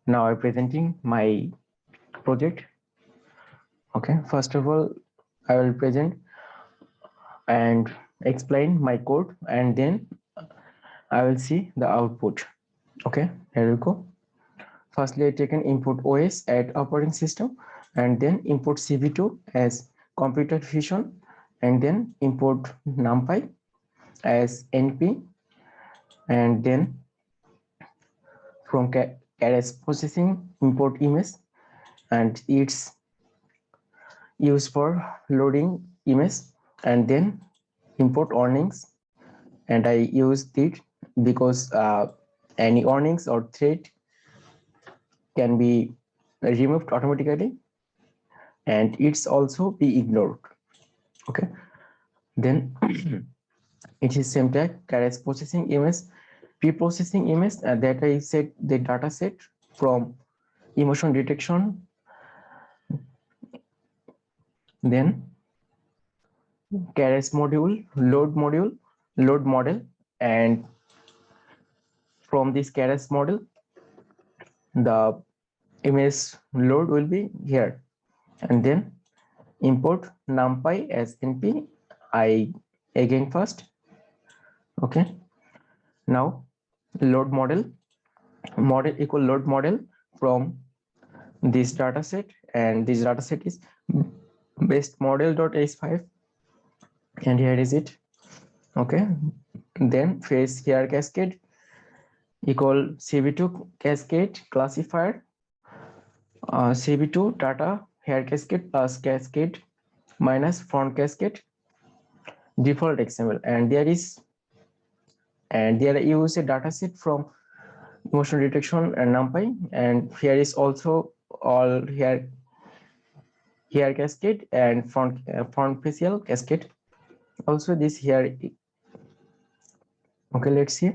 Now I'm presenting my project. Okay, first of all, I will present and explain my code, and then I will see the output. Okay, here we go. Firstly, I take an input OS at operating system, and then import CV2 as computer vision, and then import NumPy as NP, and then from keras processing import image, and it's used for loading image, and then import warnings, and I used it because any warnings or thread can be removed automatically, and it's also be ignored. Okay, then it is same tag keras processing image, pre-processing image that I set the data set from emotion detection, then keras module, load model, and from this keras model, the image load will be here, and then import numpy as np. I again first. Okay, now load model equal load model from this data set, and this data set is best model.h5, and here is it. Okay, then face here cascade equal cv2 cascade classifier, cv2 data here cascade plus cascade minus front cascade default xml, and there I use a data set from motion detection and numpy, and here is also all here cascade and front facial cascade also this here. Okay, let's see.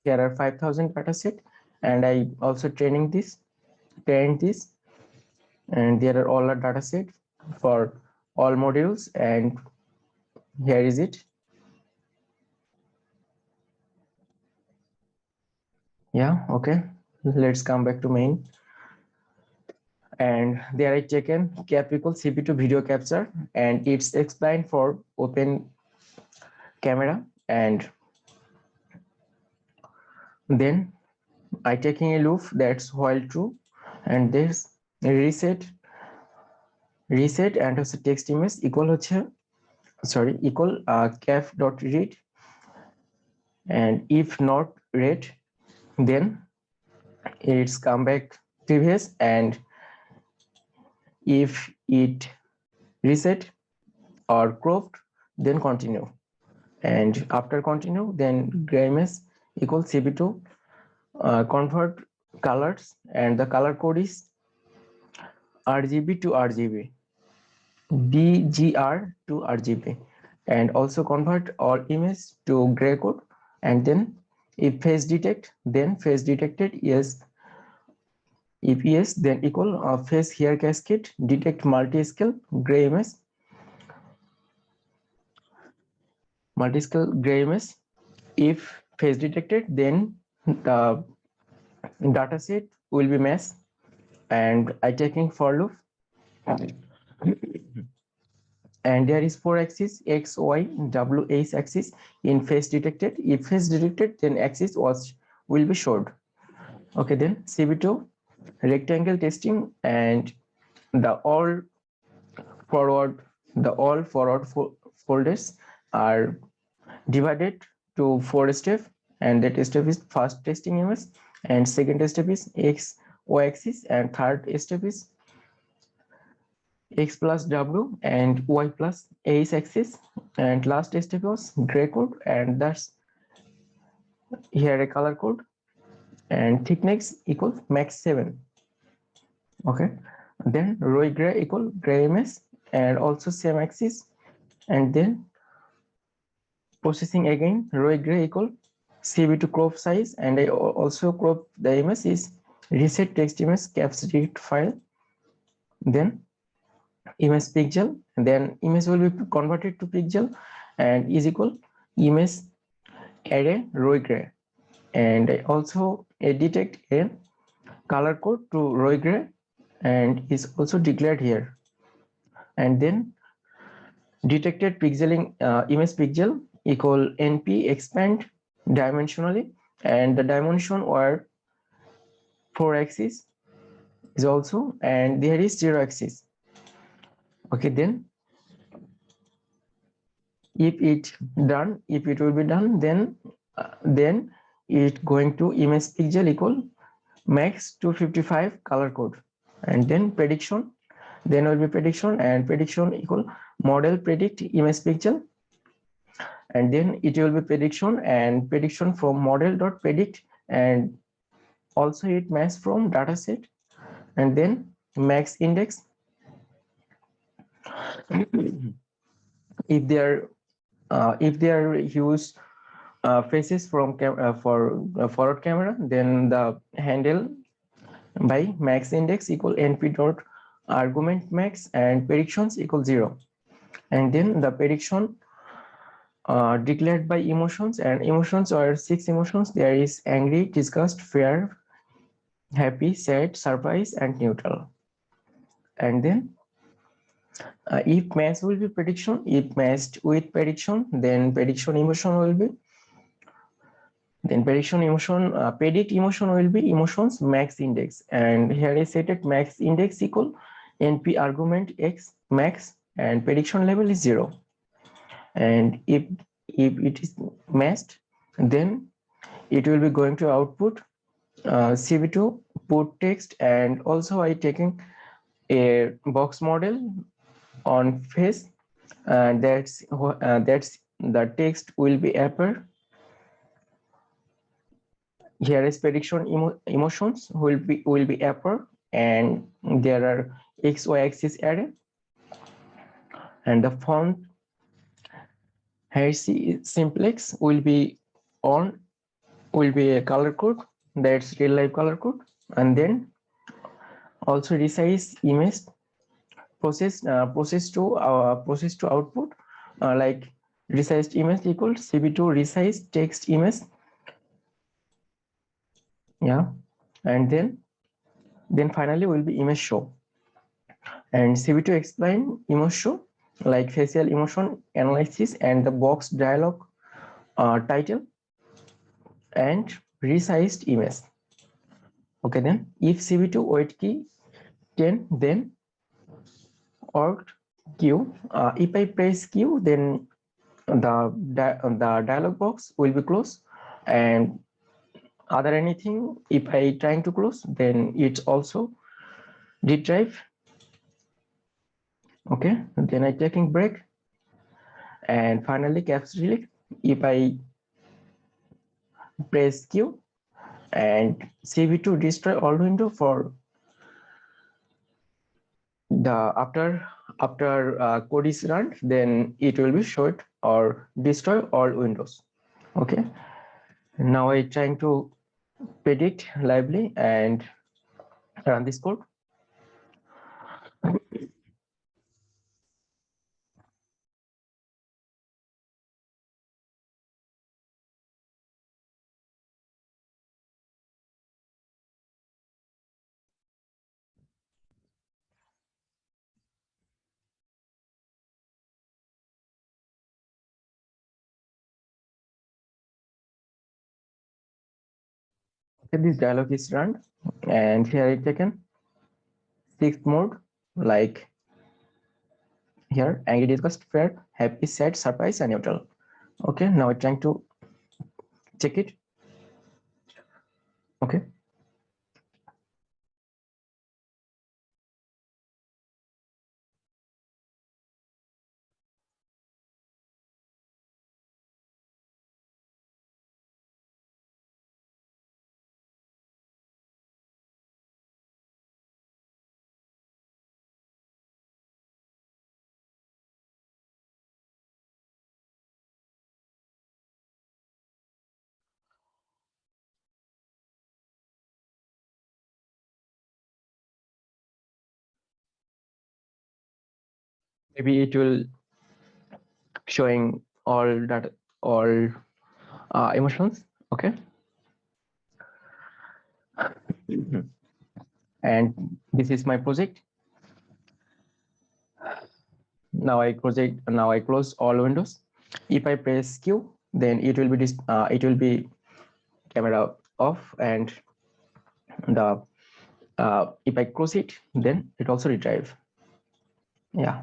Here are 5,000 data set, and I also trained this, and there are all the data set for all modules, and here is it. Yeah, okay, let's come back to main, and there I taken cap equal cp2 video capture, and it's explained for open camera, and then I taking a loop that's while true, and there's reset and also text image equal equal cap dot read, and if not read, then it's come back previous, and if it reset or cropped, then continue, and after continue, then gray image equal cp2 convert colors, and the color code is RGB to RGB, DGR to RGB, and also convert all image to gray code, and then if face detect, then face detected yes, if yes, then equal face here cascade detect multi-scale gray image, gray image. If face detected, then the data set will be mesh, and I taking for loop, and there is 4 axis x y w h axis in face detected. If face detected, then axis will be showed. Okay, then cv2 rectangle testing, and the all forward folders are divided to 4 steps, and that step is first testing image, and second step is x y axis, and third step is x plus w and y plus h axis, and last step was gray code, and that's here a color code, and thickness equals max 7. Okay, then row gray equal gray image, and also same axis, and then processing again row gray equal cv2 crop size, and I also crop the image is reset text image caps read file, then image pixel, then image will be converted to pixel and is equal image array row gray, and I also detect a color code to row gray and is also declared here, and then detected pixeling image pixel equal np expand dimensionally, and the dimension were 4 axis is also, and there is 0 axis. Okay, then if it will be done, then it going to image pixel equal max 255 color code, and then prediction, then will be prediction, and prediction equal model predict image pixel, and then it will be prediction and prediction from model dot predict, and also it max from dataset, and then max index if they are use faces from for forward camera, then the handle by max index equal np dot argument max, and predictions equal 0, and then the prediction declared by emotions, and emotions are 6 emotions. There is angry, disgust, fear, happy, sad, surprise, and neutral. And then if match will be prediction, if matched with prediction, then prediction emotion will be, then prediction emotion predict emotion will be emotions max index, and here is set at max index equal np argument x max, and prediction level is 0, and if it is matched, then it will be going to output cv2 put text, and also I taking a box model on face, that's the text will be appear. Here is prediction emotions will be appear, and there are x y axis array, and the font here simplex will be on, will be a color code, that's real life color code, and then also resize image process to output, like resized image equals cv2 resized text image, yeah, and then finally will be image show, and cv2 explain image show like facial emotion analysis and the box dialog title and resized image. Okay, then if cv2 wait key 10, then or q, if I press q, then the dialog box will be closed, and other anything if I trying to close, then it's also drive. Okay, then I taking break, and finally caps delete. If I press q and cv2 destroy all window for the after code is run, then it will be short or destroy all windows. Okay, now I trying to predict lively and run this code. Okay, this dialog is run, and here I taken sixth mode, like here angry, disgust, fear, happy, sad, surprise, and neutral. Okay, now I'm trying to check it. Okay, maybe it will showing all that, all emotions. Okay. And this is my project. Now I close all windows. If I press Q, then it will be camera off, and the if I close it, then it also retrieve. Yeah.